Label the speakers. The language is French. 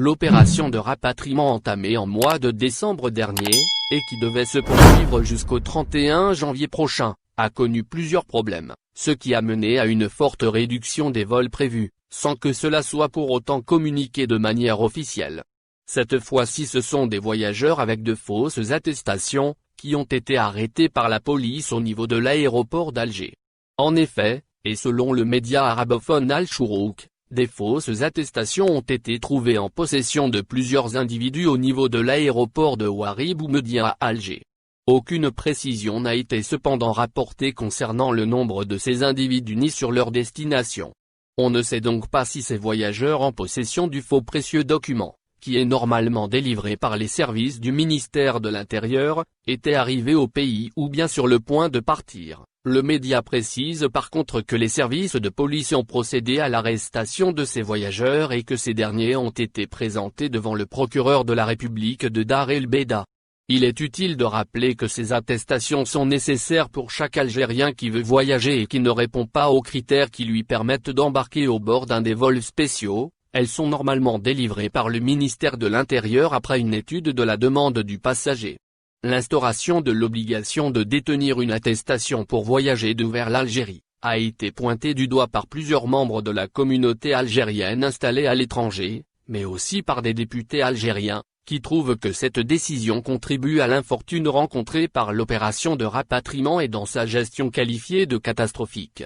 Speaker 1: L'opération de rapatriement entamée en mois de décembre dernier, et qui devait se poursuivre jusqu'au 31 janvier prochain, a connu plusieurs problèmes, ce qui a mené à une forte réduction des vols prévus, sans que cela soit pour autant communiqué de manière officielle. Cette fois-ci ce sont des voyageurs avec de fausses attestations, qui ont été arrêtés par la police au niveau de l'aéroport d'Alger. En effet, et selon le média arabophone Al-Shourouk, des fausses attestations ont été trouvées en possession de plusieurs individus au niveau de l'aéroport de Ouarib ou Médien à Alger. Aucune précision n'a été cependant rapportée concernant le nombre de ces individus ni sur leur destination. On ne sait donc pas si ces voyageurs en possession du faux précieux document, qui est normalement délivré par les services du ministère de l'Intérieur, étaient arrivés au pays ou bien sur le point de partir. Le média précise par contre que les services de police ont procédé à l'arrestation de ces voyageurs et que ces derniers ont été présentés devant le procureur de la République de Dar el-Beida. Il est utile de rappeler que ces attestations sont nécessaires pour chaque Algérien qui veut voyager et qui ne répond pas aux critères qui lui permettent d'embarquer au bord d'un des vols spéciaux. Elles sont normalement délivrées par le ministère de l'Intérieur après une étude de la demande du passager. L'instauration de l'obligation de détenir une attestation pour voyager vers l'Algérie a été pointée du doigt par plusieurs membres de la communauté algérienne installée à l'étranger, mais aussi par des députés algériens, qui trouvent que cette décision contribue à l'infortune rencontrée par l'opération de rapatriement et dans sa gestion qualifiée de catastrophique.